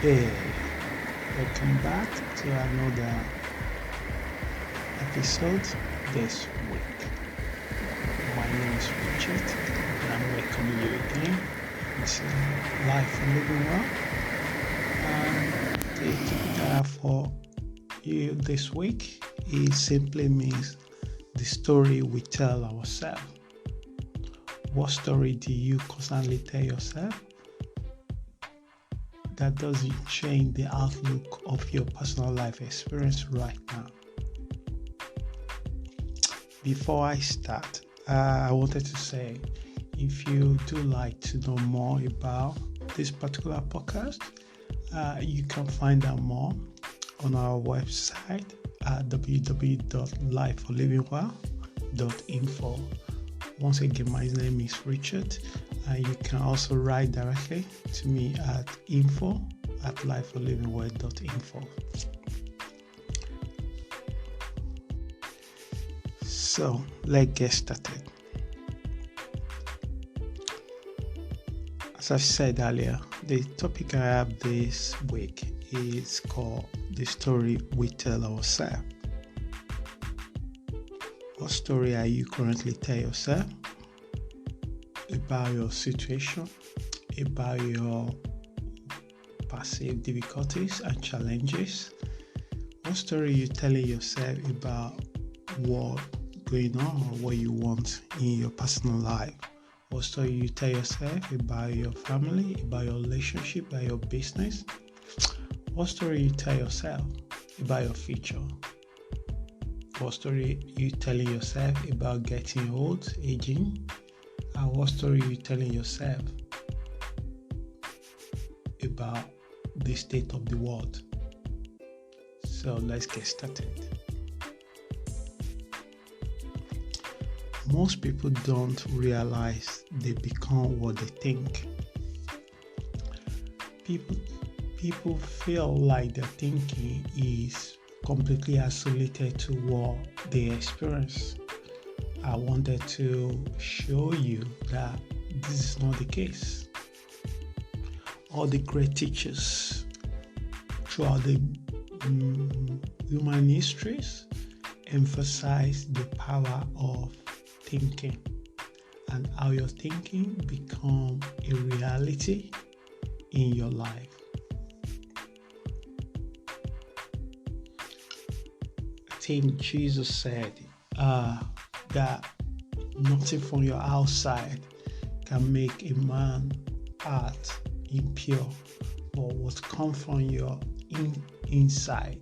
Hey, welcome back to another episode this week. My name is Richard and I'm welcoming you again into Life and Living Well. And the topic I have for you this week simply means the story we tell ourselves. What story do you constantly tell yourself that doesn't change the outlook of your personal life experience right now? Before I start, I wanted to say, if you do like to know more about this particular podcast, you can find out more on our website at www.lifeforlivingwell.info. Once again, my name is Richard. You can also write directly to me at info@lifeforlivingwell.info. So let's get started. As I said earlier, the topic I have this week is called The Story We Tell Ourselves. What story are you currently telling yourself about your situation, about your perceived difficulties and challenges? What story are you telling yourself about what going on or what you want in your personal life? What story you tell yourself about your family, about your relationship, about your business? What story you tell yourself about your future? What story you telling yourself about getting old, aging? And what story you telling yourself about the state of the world? So let's get started. Most people don't realize they become what they think. People feel like their thinking is completely isolated to what they experience. I wanted to show you that this is not the case. All the great teachers throughout the human histories emphasize the power of thinking and how your thinking become a reality in your life. I think Jesus said that nothing from your outside can make a man heart impure, but what comes from your inside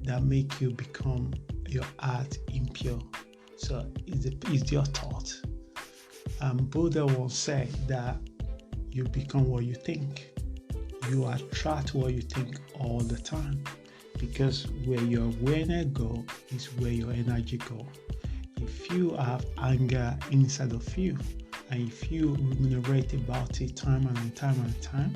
that make you become your heart impure. So it's your thought. Buddha once said that you become what you think. You attract what you think all the time, because where your awareness go is where your energy go. If you have anger inside of you, and if you ruminate about it time and time,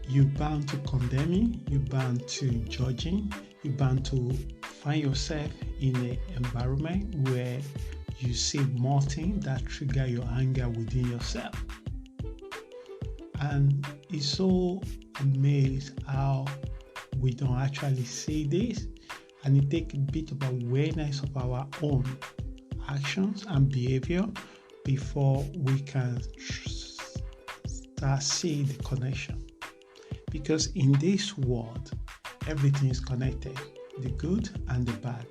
you're bound to condemning, you're bound to judging, you're bound to find yourself in an environment where you see more things that trigger your anger within yourself. And it's so amazed how we don't actually see this, and it takes a bit of awareness of our own actions and behavior before we can start seeing the connection. Because in this world, everything is connected, the good and the bad.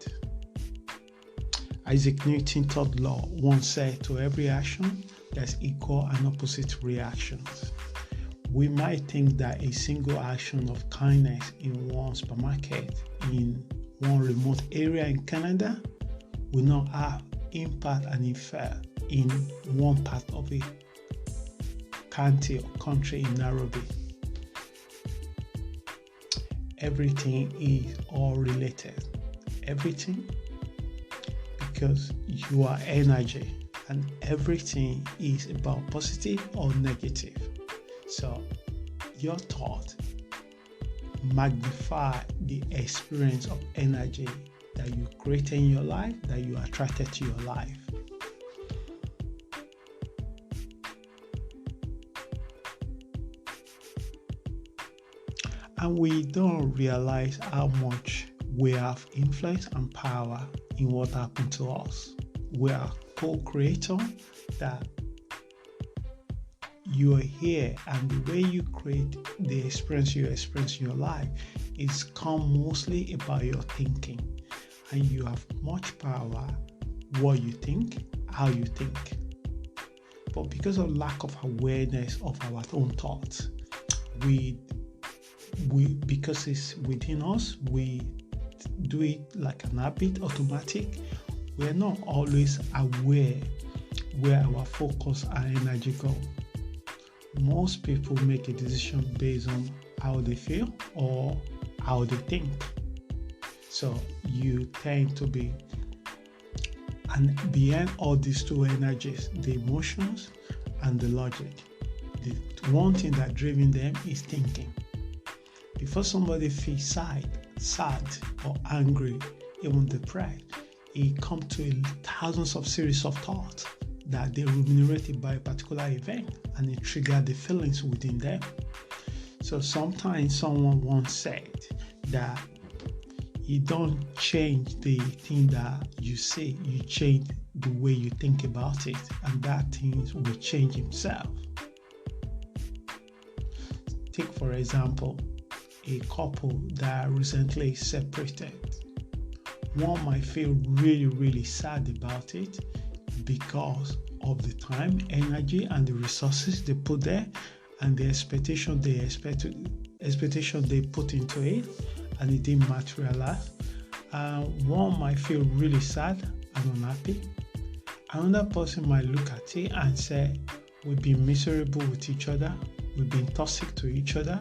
Isaac Newton's third law once said, to every action, there's equal and opposite reactions. We might think that a single action of kindness in one supermarket in one remote area in Canada will not have impact and effect in one part of a county or country in Nairobi. Everything is all related. Everything, because you are energy, and everything is about positive or negative. So your thought magnify the experience of energy that you create in your life, that you attracted to your life. And we don't realize how much we have influence and power in what happened to us. We are co-creator, that you are here, and the way you create the experience you experience in your life is come mostly about your thinking. And you have much power what you think, how you think. But because of lack of awareness of our own thoughts, we because it's within us, we do it like an habit, automatic. We're not always aware where our focus and energy go. Most people make a decision based on how they feel or how they think. So you tend to be, and behind all these two energies, the emotions and the logic, the one thing that driving them is thinking. Before somebody feels sad or angry, even depressed, it comes to thousands of series of thoughts that they ruminated by a particular event, and it triggered the feelings within them. So sometimes someone once said that you don't change the thing that you say, you change the way you think about it, and that thing will change himself. Take for example, a couple that recently separated. One might feel really, really sad about it because of the time, energy, and the resources they put there, and the expectation they put into it, and it didn't materialize. One might feel really sad and unhappy. Another person might look at it and say, we've been miserable with each other, we've been toxic to each other,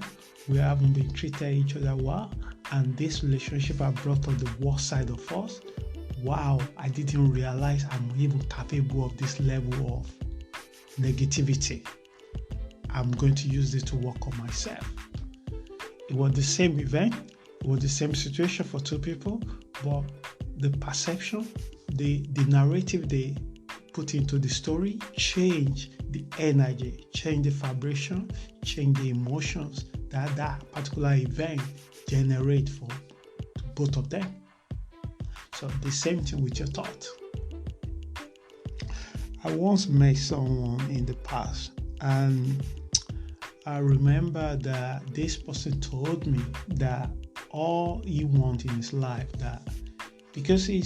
we haven't been treated each other well, and this relationship has brought up the worst side of us. Wow, I didn't realize I'm even capable of this level of negativity. I'm going to use this to work on myself. It was the same event, it was the same situation for two people, but the perception, the narrative they put into the story changed the energy, changed the vibration, changed the emotions that particular event generate for both of them. So the same thing with your thought. I once met someone in the past, and I remember that this person told me that all he wants in his life, that because he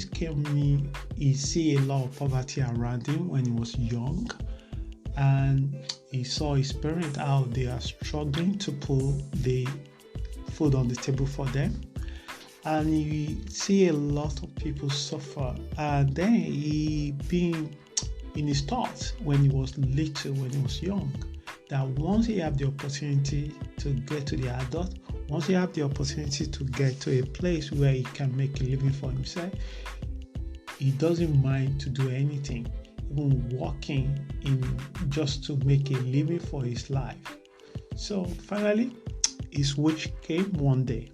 see a lot of poverty around him when he was young, and he saw his parents how they are struggling to put the food on the table for them, and he see a lot of people suffer, and then he been in his thoughts when he was little, when he was young, that once he have the opportunity to get to the adult, once he have the opportunity to get to a place where he can make a living for himself, he doesn't mind to do anything, even working in just to make a living for his life. So finally, his switch came one day.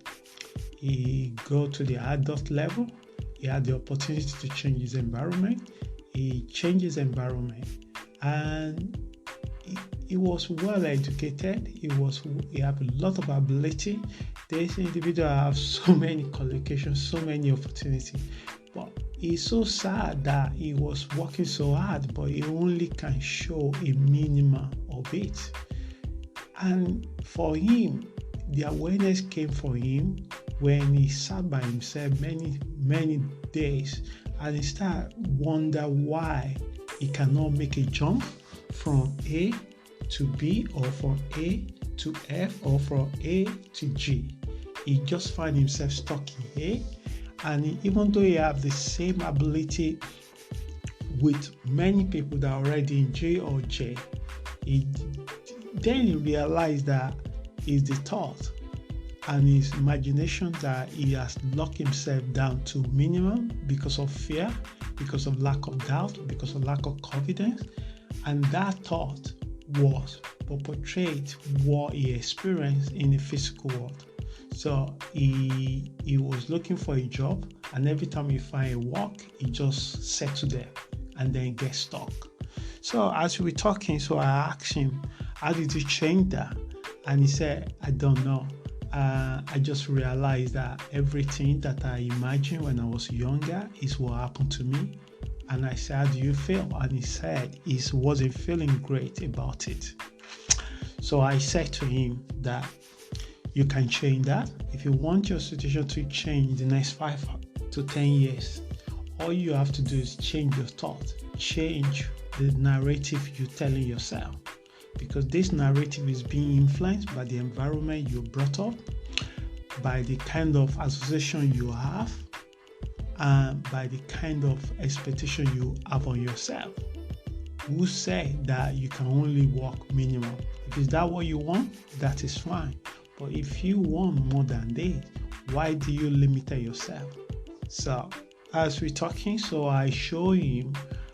He go to the adult level. He had the opportunity to change his environment. He changed his environment, and he was well educated. He had a lot of ability. This individual have so many qualifications, so many opportunities, but he's so sad that he was working so hard, but he only can show a minimum of it. And for him, the awareness came for him when he sat by himself many days, and he started wonder why he cannot make a jump from A to B, or from A to F, or from A to G. He just find himself stuck in A, and even though he have the same ability with many people that are already in J or J, then he realized that it's the thought and his imagination that he has locked himself down to minimum because of fear, because of lack of doubt, because of lack of confidence, and that thought was portrayed what he experienced in the physical world. So he was looking for a job, and every time he find a work, he just settle there and then get stuck. So as we were talking, so I asked him, how did you change that? And he said, I don't know. I just realized that everything that I imagined when I was younger is what happened to me. And I said, how do you feel? And he said he wasn't feeling great about it. So I said to him that you can change that. If you want your situation to change in the next 5 to 10 years, all you have to do is change your thought, change the narrative you're telling yourself. Because this narrative is being influenced by the environment you brought up, by the kind of association you have, and by the kind of expectation you have on yourself. Who said that you can only work minimum? If it's that what you want, that is fine. But if you want more than this, why do you limit yourself? So as we're talking, so I show him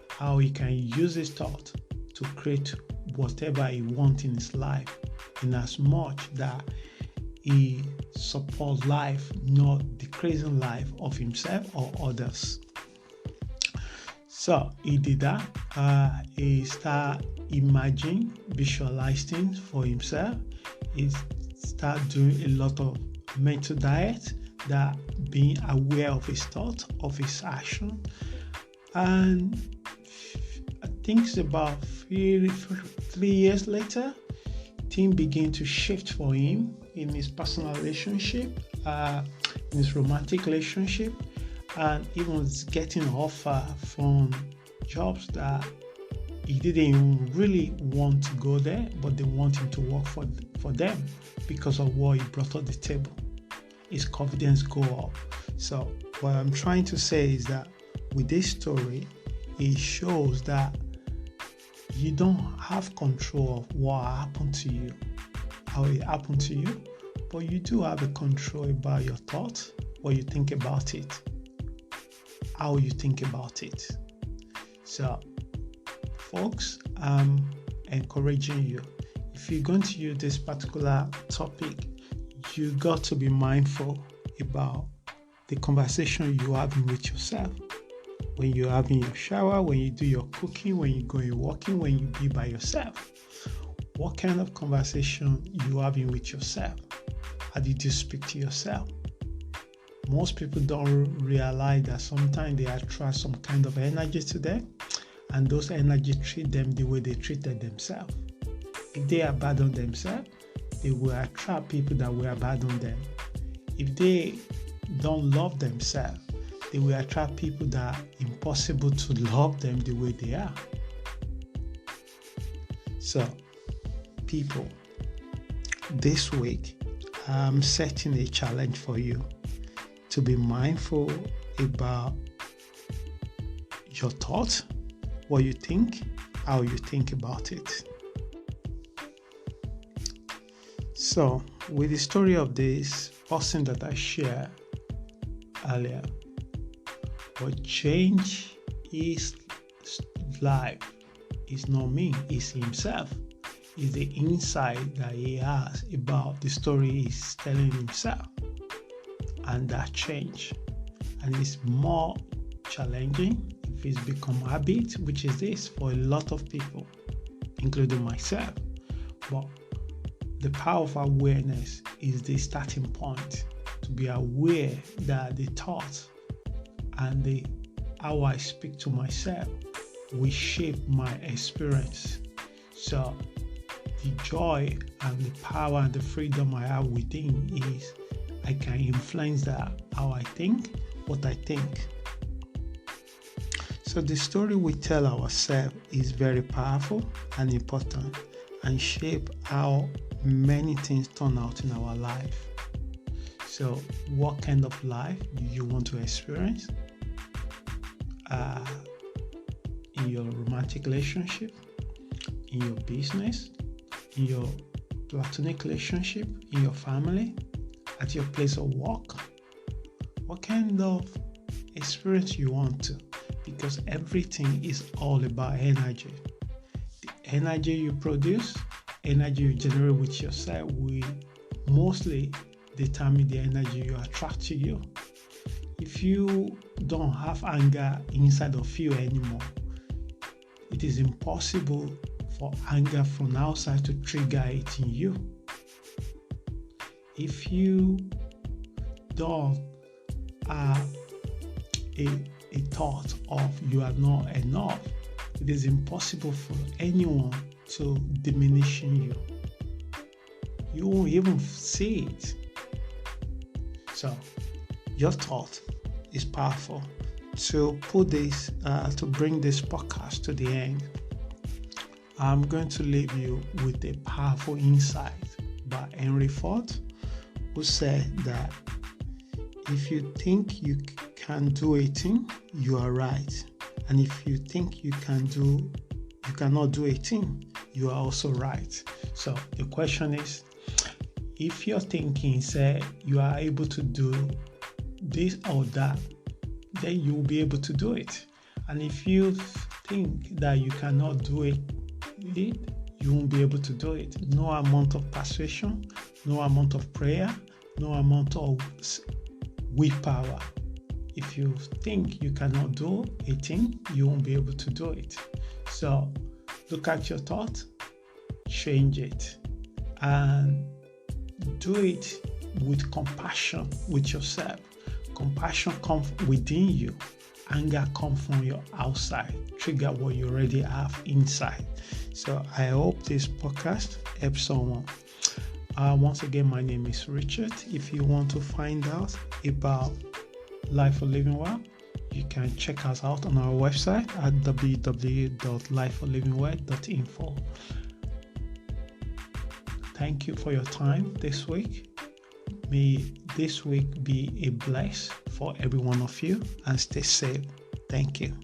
how he can use his thought to create whatever he wants in his life, in as much that he supports life, not decreasing life of himself or others. So he did that. He started imagining, visualizing for himself. He started doing a lot of mental diet, that being aware of his thought, of his action. And I think it's about 3 years later, things begin to shift for him in his personal relationship, in his romantic relationship, and even was getting offer from jobs that he didn't even really want to go there, but they want him to work for them because of what he brought to the table. His confidence go up. So what I'm trying to say is that with this story, it shows that you don't have control of what happened to you, how it happened to you, but you do have a control about your thoughts, what you think about it, how you think about it. So, folks, I'm encouraging you. If you're going to use this particular topic, you got to be mindful about the conversation you're having with yourself. When you're having your shower, when you do your cooking, when you go walking, when you be by yourself. What kind of conversation you having with yourself? How did you speak to yourself? Most people don't realize that sometimes they attract some kind of energy to them, and those energy treat them the way they treated themselves. If they abandon themselves, they will attract people that will abandon them. If they don't love themselves, they will attract people that are impossible to love them the way they are. So, people, this week, I'm setting a challenge for you to be mindful about your thoughts, what you think, how you think about it. So, with the story of this person that I shared earlier, what change his life is not me, it's himself. It's the insight that he has about the story he's telling himself. And that change. And it's more challenging if it's become habit, which is this for a lot of people, including myself. But the power of awareness is the starting point, to be aware that the thoughts and how I speak to myself will shape my experience. So the joy and the power and the freedom I have within is I can influence that, how I think, what I think. So the story we tell ourselves is very powerful and important, and shape how many things turn out in our life. So what kind of life do you want to experience? In your romantic relationship, in your business, in your platonic relationship, in your family, at your place of work? What kind of experience you want to? Because everything is all about energy. The energy you produce, energy you generate with yourself will mostly determine the energy you attract to you. If you don't have anger inside of you anymore, it is impossible for anger from outside to trigger it in you. if you don't have a thought of you are not enough, it is impossible for anyone to diminish you. You won't even see it. So your thought is powerful. To put this, to bring this podcast to the end, I'm going to leave you with a powerful insight by Henry Ford, who said that if you think you can do a thing, you are right. And if you think you cannot do a thing, you are also right. So the question is, if your thinking says you are able to do this or that, then you will be able to do it. And if you think that you cannot do it, you won't be able to do it. No amount of persuasion, no amount of prayer, no amount of willpower. If you think you cannot do a thing, you won't be able to do it. So look at your thought, change it, and do it with compassion with yourself. Compassion comes within you. Anger comes from your outside. Trigger what you already have inside. So I hope this podcast helps someone. Once again, my name is Richard. If you want to find out about Life for Living Well, you can check us out on our website at www.lifeforlivingwell.info. Thank you for your time this week. May this week be a bless for every one of you, and stay safe. Thank you.